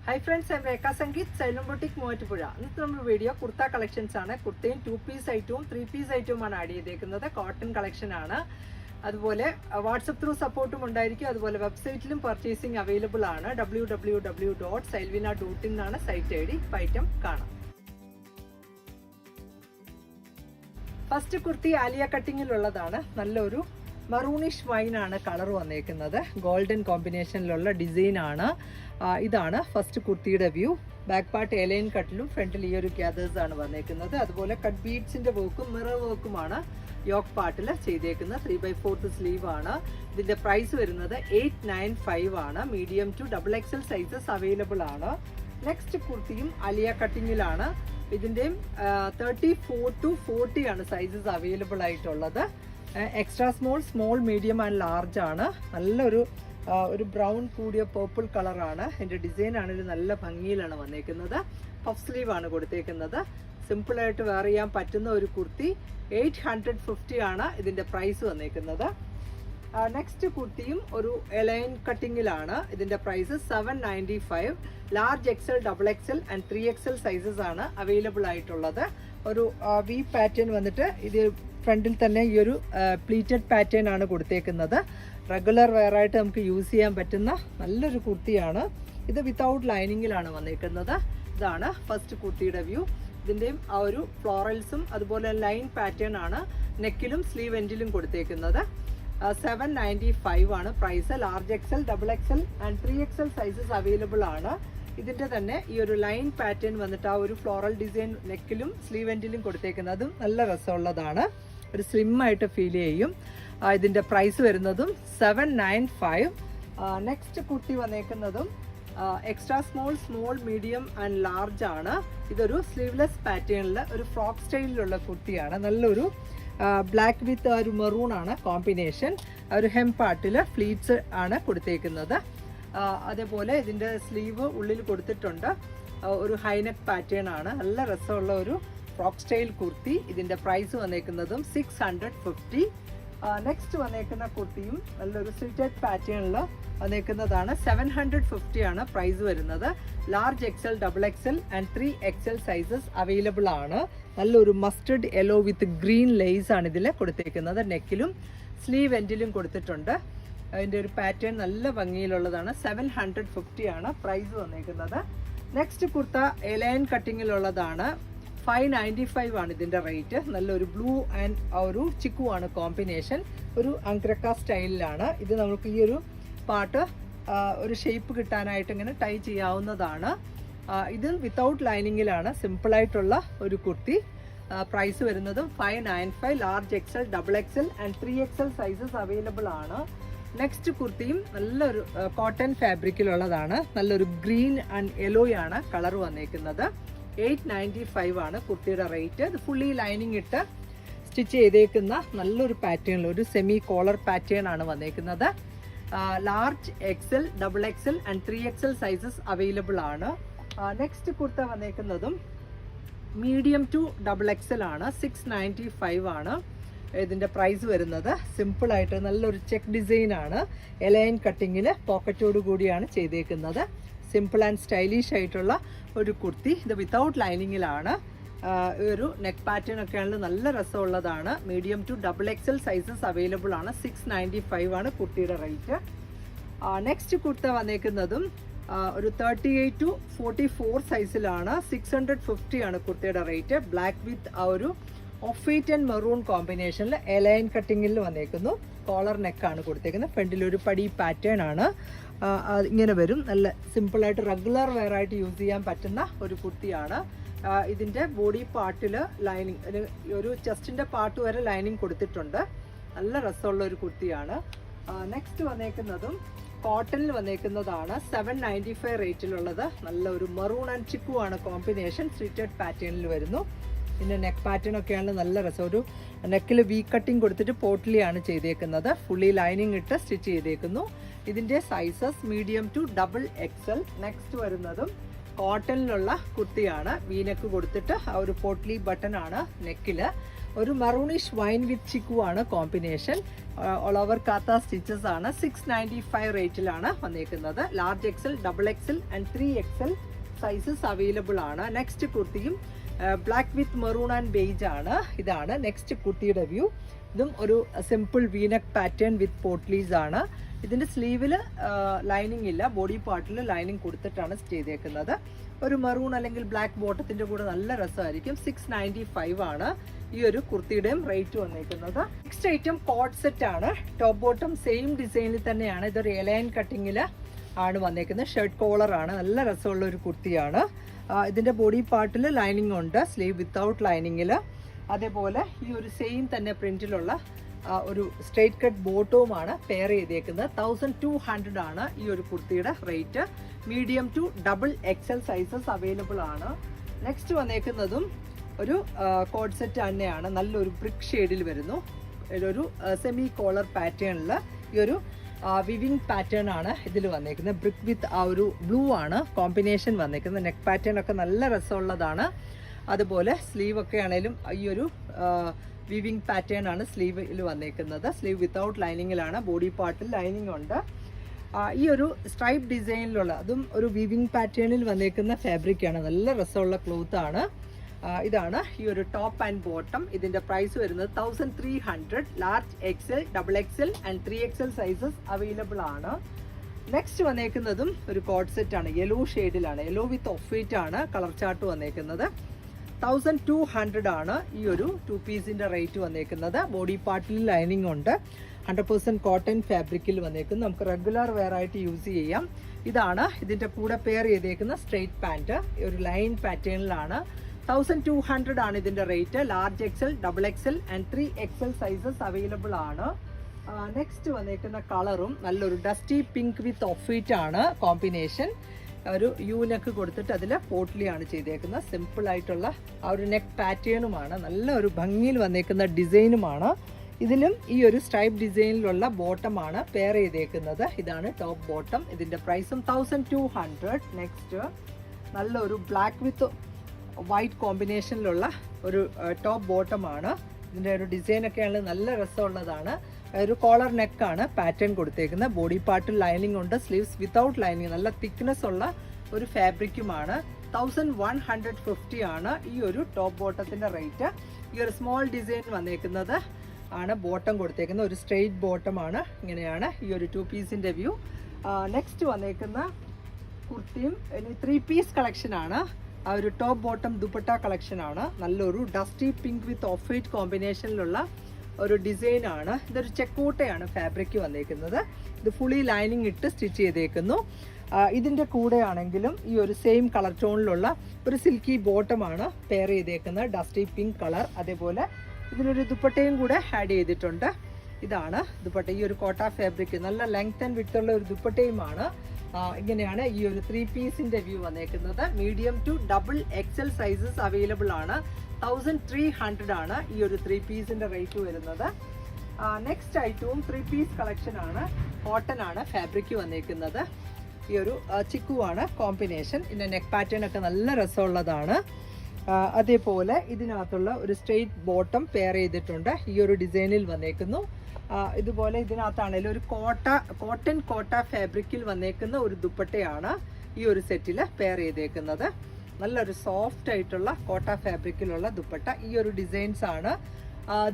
Hi friends, I'm Rekha Sangeet, Salon Boutique Movatupuzha. ഇന്നത്തെ നമ്മുടെ video kurta collections ആണ്. കുർത്തയും 2 piece ഐറ്റവും 3 പീസ് ഐറ്റവുമാണ് ആഡ് ചെയ്തേക്കുന്നത്. കോട്ടൺ കളക്ഷൻ ആണ്. അതുപോലെ വാട്സപ്പ് ത്രൂ സപ്പോർട്ടും ഉണ്ടായിരിക്കും. അതുപോലെ വെബ്സൈറ്റിലും പർച്ചേസിംഗ് അവൈലബിൾ ആണ്. www.selvina.in എന്നാണ് സൈറ്റ് ഐഡി. ഐറ്റം കാണാം. ഫസ്റ്റ് കുർത്തി ആലിയ കട്ടിങ്ങിലുള്ളതാണ്. നല്ലൊരു മറൂണിഷ് വൈൻ ആണ് കളർ വന്നേക്കുന്നത്. ഗോൾഡൻ കോമ്പിനേഷനിലുള്ള ഡിസൈൻ ആണ്. ഇതാണ് ഫസ്റ്റ് കുർത്തിയുടെ വ്യൂ. ബാക്ക് പാർട്ട് എലൈൻ കട്ടിലും ഫ്രണ്ടിൽ ഈ ഒരു ഗ്യാദേഴ്സ് ആണ് വന്നേക്കുന്നത്. അതുപോലെ കട്ട് ബീഡ്സിന്റെ വർക്കും മിറർ വർക്കുമാണ് യോക്ക് പാർട്ടിൽ ചെയ്തേക്കുന്നത്. 3/4 സ്ലീവ് ആണ്. ഇതിന്റെ പ്രൈസ് വരുന്നത് 895 ആണ്. Medium to XXL sizes available ആണ്. നെക്സ്റ്റ് കുർത്തിയും ആലിയ കട്ടിങ്ങിലാണ്. ഇതിന്റെയും 34 to 40 ആണ് സൈസസ് അവൈലബിൾ ആയിട്ടുള്ളത്. Extra small medium and large ആണ്. നല്ലൊരു ബ്രൗൺ കൂടിയ പേർപ്പിൾ കളറാണ്. ഇതിൻ്റെ ഡിസൈൻ ആണെങ്കിൽ നല്ല ഭംഗിയിലാണ് വന്നേക്കുന്നത്. പഫ് സ്ലീവ് ആണ് കൊടുത്തേക്കുന്നത്. സിമ്പിളായിട്ട് വെയർ ചെയ്യാൻ പറ്റുന്ന ഒരു കുർത്തി. 850 ആണ് ഇതിൻ്റെ പ്രൈസ് വന്നേക്കുന്നത്. നെക്സ്റ്റ് കുർത്തിയും ഒരു എലൈൻ കട്ടിങ്ങിലാണ്. ഇതിൻ്റെ price 795. Large XL, XXL and 3XL sizes ആണ് അവൈലബിൾ ആയിട്ടുള്ളത്. ഒരു വി പാറ്റേൺ വന്നിട്ട് ഇത് ഫ്രണ്ടിൽ തന്നെ ഈ ഒരു പ്ലീറ്റഡ് പാറ്റേൺ ആണ് കൊടുത്തേക്കുന്നത്. റെഗുലർ വെയർ ആയിട്ട് നമുക്ക് യൂസ് ചെയ്യാൻ പറ്റുന്ന നല്ലൊരു കുർത്തിയാണ്. ഇത് വിത്തൗട്ട് ലൈനിങ്ങിലാണ് വന്നേക്കുന്നത്. ഇതാണ് ഫസ്റ്റ് കുർത്തിയുടെ വ്യൂ. ഇതിൻ്റെയും ആ ഒരു ഫ്ലോറൽസും അതുപോലെ ലൈൻ പാറ്റേൺ ആണ് നെക്കിലും സ്ലീവ് എൻഡിലും കൊടുത്തേക്കുന്നത്. 795 ആണ് price. Large XL, XXL and 3XL sizes available ആണ്. ഇതിൻ്റെ തന്നെ ഈ ഒരു ലൈൻ പാറ്റേൺ വന്നിട്ട് ആ ഒരു ഫ്ലോറൽ ഡിസൈൻ നെക്കിലും സ്ലീവ് എൻഡിലും കൊടുത്തേക്കുന്നതും നല്ല രസമുള്ളതാണ്. ഒരു സ്ലിം ആയിട്ട് ഫീൽ ചെയ്യും. ഇതിൻ്റെ പ്രൈസ് വരുന്നതും 795. നെക്സ്റ്റ് കുർത്തി വന്നേക്കുന്നതും extra small medium and large ആണ്. ഇതൊരു സ്ലീവ്ലെസ് പാറ്റേണിൽ ഒരു ഫ്രോക്ക് സ്റ്റൈലിലുള്ള കുർത്തിയാണ്. നല്ലൊരു ബ്ലാക്ക് വിത്ത് ഒരു മെറൂൺ ആണ് കോമ്പിനേഷൻ. ഒരു ഹെം പാർട്ടിൽ ഫ്ലീറ്റ്സ് ആണ് കൊടുത്തേക്കുന്നത്. അതേപോലെ ഇതിൻ്റെ സ്ലീവ് ഉള്ളിൽ കൊടുത്തിട്ടുണ്ട്. ഒരു ഹൈനെക്ക് പാറ്റേൺ ആണ്. നല്ല രസമുള്ള ഒരു ഫ്രോക്ക് സ്റ്റൈൽ കുർത്തി. ഇതിൻ്റെ പ്രൈസ് വന്നേക്കുന്നതും 650. നെക്സ്റ്റ് വന്നേക്കുന്ന കുർത്തിയും നല്ലൊരു സ്ലിറ്റഡ് പാറ്റേണിൽ വന്നേക്കുന്നതാണ്. 750 ആണ് പ്രൈസ് വരുന്നത്. Large XL, XXL and 3XL sizes available ആണ്. നല്ലൊരു mustard yellow with green lace ആണ് ഇതിൽ കൊടുത്തേക്കുന്നത്. നെക്കിലും സ്ലീവ് എൻഡിലും കൊടുത്തിട്ടുണ്ട്. അതിൻ്റെ ഒരു പാറ്റേൺ നല്ല ഭംഗിയിലുള്ളതാണ്. 750 ആണ് പ്രൈസ് വന്നേക്കുന്നത്. Next kurta A-line കട്ടിങ്ങിലുള്ളതാണ്. 595 ആണ് ഇതിൻ്റെ റേറ്റ്. നല്ലൊരു ബ്ലൂ ആൻഡ് ഒരു ചിക്കു ആണ് കോമ്പിനേഷൻ. ഒരു അങ്ക്രക്ക സ്റ്റൈലിലാണ്. ഇത് നമുക്ക് ഈ ഒരു പാർട്ട് ഒരു ഷേപ്പ് കിട്ടാനായിട്ട് ഇങ്ങനെ ടൈ ചെയ്യാവുന്നതാണ്. ഇത് വിത്തൗട്ട് ലൈനിങ്ങിലാണ്. സിമ്പിളായിട്ടുള്ള ഒരു കുർത്തി. പ്രൈസ് വരുന്നതും 595. Large XL, XXL and 3XL sizes available ആണ്. നെക്സ്റ്റ് കുർത്തിയും നല്ലൊരു കോട്ടൺ ഫാബ്രിക്കിലുള്ളതാണ്. നല്ലൊരു ഗ്രീൻ ആൻഡ് യെല്ലോയാണ് കളർ വന്നേക്കുന്നത്. 895 ആണ് കുർത്തിയുടെ റേറ്റ്. ഇത് ഫുള്ളി ലൈനിങ് ഇട്ട് സ്റ്റിച്ച് ചെയ്തേക്കുന്ന നല്ലൊരു പാറ്റേണിൽ ഒരു സെമി കോളർ പാറ്റേൺ ആണ് വന്നേക്കുന്നത്. Large XL, XXL and 3XL sizes available ആണ്. നെക്സ്റ്റ് കുർത്ത വന്നേക്കുന്നതും മീഡിയം ടു XXL ആണ്. 695 ആണ് ഇതിൻ്റെ പ്രൈസ് വരുന്നത്. സിമ്പിളായിട്ട് നല്ലൊരു ചെക്ക് ഡിസൈൻ ആണ്. എലൈൻ കട്ടിങ്ങിൽ പോക്കറ്റോട് കൂടിയാണ് ചെയ്തേക്കുന്നത്. സിമ്പിൾ ആൻഡ് സ്റ്റൈലിഷ് ആയിട്ടുള്ള ഒരു കുർത്തി. ഇത് വിത്തൗട്ട് ലൈനിങ്ങിലാണ്. ഒരു നെക്ക് പാറ്റേൺ ഒക്കെ ആണെങ്കിൽ നല്ല രസമുള്ളതാണ്. Medium to XXL sizes available ആണ്. 695 ആണ് കുർത്തിയുടെ റേറ്റ്. നെക്സ്റ്റ് കുർത്ത വന്നേക്കുന്നതും ഒരു 38 to 44 സൈസിലാണ്. 650 ആണ് കുർത്തിയുടെ റേറ്റ്. ബ്ലാക്ക് വിത്ത് ആ ഒരു ഓഫ് വൈറ്റ് ആൻഡ് മെറൂൺ കോമ്പിനേഷനിൽ എലൈൻ കട്ടിങ്ങിൽ വന്നേക്കുന്നു. കോളർ നെക്കാണ് കൊടുത്തേക്കുന്നത്. ഫ്രണ്ടിൽ ഒരു പടി പാറ്റേൺ ആണ്. ഇങ്ങനെ വരും. നല്ല സിമ്പിളായിട്ട് റെഗുലർ വെയർ ആയിട്ട് യൂസ് ചെയ്യാൻ പറ്റുന്ന ഒരു കുർത്തിയാണ്. ഇതിൻ്റെ ബോഡി പാർട്ടിൽ ലൈനിങ് ഒരു ചെസ്റ്റിൻ്റെ പാർട്ട് വരെ ലൈനിങ് കൊടുത്തിട്ടുണ്ട്. നല്ല രസമുള്ള ഒരു കുർത്തിയാണ്. നെക്സ്റ്റ് വന്നേക്കുന്നതും കോട്ടണിൽ വന്നേക്കുന്നതാണ്. 795 റേറ്റിലുള്ളത്. നല്ലൊരു മറൂൺ ആൻഡ് ചിക്കു ആണ് കോമ്പിനേഷൻ. സ്ലിറ്റഡ് പാറ്റേണിൽ വരുന്നു. പിന്നെ നെക്ക് പാറ്റേൺ ഒക്കെയാണ് നല്ല രസം. ഒരു നെക്കിൽ വി കട്ടിങ് കൊടുത്തിട്ട് പോട്ട്ലിയാണ് ചെയ്തേക്കുന്നത്. ഫുള്ളി ലൈനിങ് ഇട്ട് സ്റ്റിച്ച് ചെയ്തേക്കുന്നു. ഇതിൻ്റെ sizes medium to XXL. Next വരുന്നതും കോട്ടണിലുള്ള കുർത്തിയാണ്. വി നെക്ക് കൊടുത്തിട്ട് ആ ഒരു പോട്ട്ലി ബട്ടൺ ആണ് നെക്കിൽ. ഒരു മറൂണിഷ് വൈൻ വിത്ത് ചിക്കു ആണ് combination. All over kantha stitches ആണ്. 695 റേറ്റിലാണ് വന്നേക്കുന്നത്. Large XL, double XL and 3XL sizes available ആണ്. നെക്സ്റ്റ് കുർത്തിയും black with maroon and beige ആണ്. ഇതാണ് നെക്സ്റ്റ് കുർത്തിയുടെ വ്യൂ. ഇതും ഒരു simple V neck pattern with potlis ആണ്. ഇതിൻ്റെ സ്ലീവിൽ ലൈനിങ് ഇല്ല, ബോഡി പാർട്ടിൽ ലൈനിങ് കൊടുത്തിട്ടാണ് ചെയ്തേക്കുന്നത്. ഒരു മെറൂൺ അല്ലെങ്കിൽ ബ്ലാക്ക് ബോട്ടത്തിൻ്റെ കൂടെ നല്ല രസമായിരിക്കും. 695 ആണ് ഈ ഒരു കുർത്തിയുടെയും റേറ്റ് വന്നേക്കുന്നത്. നെക്സ്റ്റ് ഐറ്റം കോഡ് സെറ്റ് ആണ്. ടോപ്പ് ബോട്ടം സെയിം ഡിസൈനിൽ തന്നെയാണ്. ഇതൊരു എലൈൻ കട്ടിങ്ങിൽ ആണ് വന്നേക്കുന്നത്. ഷർട്ട് കോളർ ആണ്. നല്ല രസമുള്ള ഒരു കുർത്തിയാണ്. ഇതിൻ്റെ ബോഡി പാർട്ടിൽ ലൈനിങ് ഉണ്ട്, സ്ലീവ് വിത്തൗട്ട് ലൈനിങ്ങിൽ. അതേപോലെ ഈ ഒരു സെയിം തന്നെ പ്രിന്റിലുള്ള ഒരു സ്ട്രെയിറ്റ് കട്ട് ബോട്ടവുമാണ് പെയർ ചെയ്തേക്കുന്നത്. 1200 ആണ് ഈ ഒരു കുർത്തിയുടെ rate. Medium to double XL sizes available ആണ്. നെക്സ്റ്റ് വന്നേക്കുന്നതും ഒരു കോഡ് സെറ്റ് തന്നെയാണ്. നല്ലൊരു ബ്രിക്ക് ഷെയ്ഡിൽ വരുന്നു. ഒരു സെമി കോളർ പാറ്റേണിൽ ഈ ഒരു വിവിങ് പാറ്റേൺ ആണ് ഇതിൽ വന്നേക്കുന്നത്. ബ്രിക്ക് വിത്ത് ആ ഒരു ബ്ലൂ ആണ് കോമ്പിനേഷൻ വന്നേക്കുന്നത്. നെക്ക് പാറ്റേൺ ഒക്കെ നല്ല രസമുള്ളതാണ്. അതുപോലെ സ്ലീവ് ഒക്കെ ആണെങ്കിലും ഈ ഒരു വിവിങ് പാറ്റേൺ ആണ് സ്ലീവിൽ വന്നേക്കുന്നത്. സ്ലീവ് വിത്തൗട്ട് ലൈനിങ്ങിലാണ്. ബോഡി പാർട്ടിൽ ലൈനിങ് ഉണ്ട്. ഈ ഒരു സ്ട്രൈപ്പ് ഡിസൈനിലുള്ള അതും ഒരു വിവിങ് പാറ്റേണിൽ വന്നേക്കുന്ന ഫാബ്രിക്കാണ്. നല്ല രസമുള്ള ക്ലോത്ത് ആണ്. ഇതാണ് ഈ ഒരു ടോപ്പ് ആൻഡ് ബോട്ടം. ഇതിന്റെ പ്രൈസ് വരുന്നത് 1300. Large XL, double XL and 3XL sizes available ആണ്. നെക്സ്റ്റ് വന്നേക്കുന്നതും ഒരു കോഡ് സെറ്റ് ആണ്. യെല്ലോ ഷെയ്ഡിലാണ്. യെല്ലോ വിത്ത് ഓഫ് വൈറ്റ് ആണ് കളർ ചാർട്ട് വന്നേക്കുന്നത്. 1200 ആണ് ഈ ഒരു 2 പീസിന്റെ റേറ്റ് വന്നേക്കുന്നത്. ബോഡി പാർട്ടിൽ ലൈനിങ് ഉണ്ട്. 100% കോട്ടൺ ഫാബ്രിക്കിൽ വന്നേക്കുന്നത്. നമുക്ക് റെഗുലർ വെയർ ആയിട്ട് യൂസ് ചെയ്യാം. ഇതാണ് ഇതിന്റെ കൂടെ പെയർ ചെയ്തേക്കുന്ന സ്ട്രെയിറ്റ് പാൻറ്. ഒരു ലൈൻ പാറ്റേണിലാണ്. 1200 ആണ് ഇതിന്റെ rate. Large XL, double XL and 3XL sizes available ആണ്. നെക്സ്റ്റ് വന്നേക്കുന്ന കളറും നല്ലൊരു dusty pink with off white ആണ് കോമ്പിനേഷൻ. ഒരു നെക്ക് കൊടുത്തിട്ട് അതിൽ പോട്ട്ലിയാണ് ചെയ്തേക്കുന്നത്. സിമ്പിൾ ആയിട്ടുള്ള ആ ഒരു നെക്ക് പാറ്റേണുമാണ്. നല്ല ഒരു ഭംഗിയിൽ വന്നേക്കുന്ന ഡിസൈനുമാണ്. ഇതിലും ഈ ഒരു സ്ട്രൈപ്പ് ഡിസൈനിലുള്ള ബോട്ടമാണ് പെയർ ചെയ്തേക്കുന്നത്. ഇതാണ് ടോപ്പ് ബോട്ടം. ഇതിന്റെ പ്രൈസും 1200. നെക്സ്റ്റ് നല്ലൊരു ബ്ലാക്ക് വിത്ത് വൈറ്റ് കോമ്പിനേഷനിലുള്ള ഒരു ടോപ്പ് ബോട്ടമാണ്. ഇതിൻ്റെ ഒരു ഡിസൈനൊക്കെയാണ് നല്ല രസമുള്ളതാണ്. ഒരു കോളർ നെക്കാണ് പാറ്റേൺ കൊടുത്തേക്കുന്നത്. ബോഡി പാർട്ടിൽ ലൈനിങ് ഉണ്ട്. Sleeves without lining. നല്ല തിക്നെസ് ഉള്ള ഒരു ഫാബ്രിക്കുമാണ്. 1150 ആണ് ഈ ഒരു ടോപ്പ് ബോട്ടത്തിൻ്റെ റേറ്റ്. ഈ ഒരു സ്മോൾ ഡിസൈൻ വന്നേക്കുന്നത് ആണ് ബോട്ടം കൊടുത്തേക്കുന്നത്. ഒരു സ്ട്രെയിറ്റ് ബോട്ടമാണ്. ഇങ്ങനെയാണ് ഈ ഒരു 2 പീസിൻ്റെ വ്യൂ. നെക്സ്റ്റ് വന്നേക്കുന്ന കുർത്തിയും 3 പീസ് കളക്ഷനാണ്. ആ ഒരു ടോപ്പ് ബോട്ടം ദുപ്പട്ട കളക്ഷനാണ്. നല്ലൊരു dusty pink with off white കോമ്പിനേഷനിലുള്ള ഒരു ഡിസൈൻ ആണ്. ഇതൊരു ചെക്കോട്ടയാണ് ഫാബ്രിക് വന്നേക്കുന്നത്. ഇത് ഫുള്ളി ലൈനിങ് ഇട്ട് സ്റ്റിച്ച് ചെയ്തേക്കുന്നു. ഇതിൻ്റെ കൂടെ ആണെങ്കിലും ഈ ഒരു സെയിം കളർ ടോണിലുള്ള ഒരു സിൽക്കി ബോട്ടമാണ് പെയർ ചെയ്തേക്കുന്നത്. Dusty pink colour. അതേപോലെ ഇതിനൊരു ദുപ്പട്ടയും കൂടെ ആഡ് ചെയ്തിട്ടുണ്ട്. ഇതാണ് ദുപ്പട്ട. ഈ ഒരു കോട്ട ഫാബ്രിക് നല്ല ലെങ്ത് ആൻഡ് വിഡ്ത്ത് ഉള്ള ഒരു ദുപ്പട്ടയുമാണ്. ഇങ്ങനെയാണ് ഈ ഒരു 3 പീസിന്റെ വ്യൂ വന്നേക്കുന്നത്. Medium to double XL sizes available ആണ്. 1300 ആണ് ഈ ഒരു 3 പീസിന്റെ റേറ്റ് വരുന്നത്. നെക്സ്റ്റ് ഐറ്റവും 3 പീസ് കളക്ഷൻ ആണ്. കോട്ടൺ ആണ് ഫാബ്രിക് വന്നേക്കുന്നത്. ഈ ഒരു ചിക്കു ആണ് കോമ്പിനേഷൻ. ഇതിന്റെ നെക്ക് പാറ്റേൺ ഒക്കെ നല്ല രസമുള്ളതാണ്. അതേപോലെ ഇതിനകത്തുള്ള ഒരു സ്ട്രെയിറ്റ് ബോട്ടം പെയർ ചെയ്തിട്ടുണ്ട്. ഈ ഒരു ഡിസൈനിൽ വന്നേക്കുന്നു. ഇതുപോലെ ഇതിനകത്താണെങ്കിലും ഒരു കോട്ടൺ കോട്ട ഫാബ്രിക്കിൽ വന്നേക്കുന്ന ഒരു ദുപ്പട്ടയാണ് ഈ ഒരു സെറ്റിൽ പെയർ ചെയ്തേക്കുന്നത്. നല്ലൊരു സോഫ്റ്റ് ആയിട്ടുള്ള കോട്ട ഫാബ്രിക്കിലുള്ള ദുപ്പട്ട. ഈ ഒരു ഡിസൈൻസ് ആണ്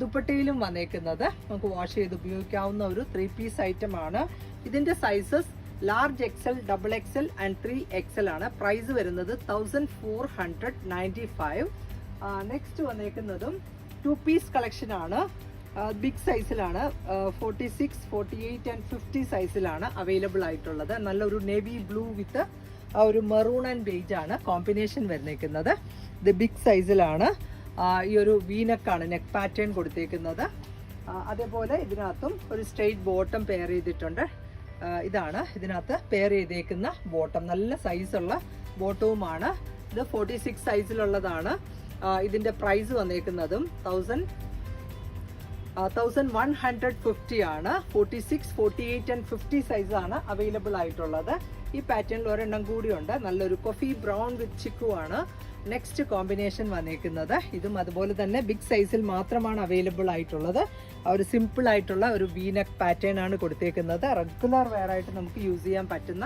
ദുപ്പട്ടയിലും വന്നേക്കുന്നത്. നമുക്ക് വാഷ് ചെയ്ത് ഉപയോഗിക്കാവുന്ന ഒരു 3 പീസ് ഐറ്റം ആണ്. ഇതിന്റെ sizes large XL, double XL and 3XL ആണ്. പ്രൈസ് വരുന്നത് 1495. നെക്സ്റ്റ് വന്നേക്കുന്നതും 2 പീസ് കളക്ഷൻ ആണ്. ബിഗ് സൈസിലാണ്. 46, 48 ആൻഡ് 50 സൈസിലാണ് അവൈലബിൾ ആയിട്ടുള്ളത്. നല്ലൊരു നേവി ബ്ലൂ വിത്ത് ഒരു മെറൂൺ ആൻഡ് ബേജ് ആണ് കോമ്പിനേഷൻ വരുന്നേക്കുന്നത്. ഇത് ബിഗ് സൈസിലാണ്. ഈ ഒരു വീനക്കാണ് നെക്ക് പാറ്റേൺ കൊടുത്തേക്കുന്നത്. അതേപോലെ ഇതിനകത്തും ഒരു സ്ട്രെയിറ്റ് ബോട്ടം പെയർ ചെയ്തിട്ടുണ്ട്. ഇതാണ് ഇതിനകത്ത് പെയർ ചെയ്തേക്കുന്ന ബോട്ടം. നല്ല സൈസുള്ള ബോട്ടവുമാണ്. ഇത് 46 സൈസിലുള്ളതാണ്. ഇതിന്റെ പ്രൈസ് വന്നേക്കുന്നതും 1150 ആണ്. 46, 48 ആൻഡ് 50 സൈസാണ് അവൈലബിൾ ആയിട്ടുള്ളത്. ഈ പാറ്റേണിൽ ഒരെണ്ണം കൂടിയുണ്ട്, നല്ലൊരു കോഫി ബ്രൗൺ വിത്ത് ചിക്കു ആണ് നെക്സ്റ്റ് കോമ്പിനേഷൻ വന്നേക്കുന്നത്. ഇതും അതുപോലെ തന്നെ ബിഗ് സൈസിൽ മാത്രമാണ് അവൈലബിൾ ആയിട്ടുള്ളത്. ആ ഒരു സിമ്പിൾ ആയിട്ടുള്ള ഒരു വീനക്ക് പാറ്റേൺ ആണ് കൊടുത്തേക്കുന്നത്. റെഗുലർ വെയർ ആയിട്ട് നമുക്ക് യൂസ് ചെയ്യാൻ പറ്റുന്ന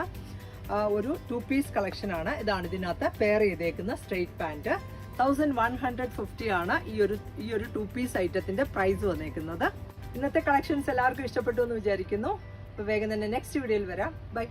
ഒരു 2 പീസ് കളക്ഷൻ ആണ്. ഇതാണ് ഇതിനകത്ത് പെയർ ചെയ്തേക്കുന്ന സ്ട്രെയിറ്റ് പാൻറ്. 1150 ആണ് ഈ ഒരു 2 പീസ് ഐറ്റത്തിന്റെ പ്രൈസ് വന്നേക്കുന്നത്. ഇന്നത്തെ കളക്ഷൻസ് എല്ലാവർക്കും ഇഷ്ടപ്പെട്ടു എന്ന് വിചാരിക്കുന്നു. അപ്പോൾ വേഗം തന്നെ നെക്സ്റ്റ് വീഡിയോയിൽ വരാം. ബൈ.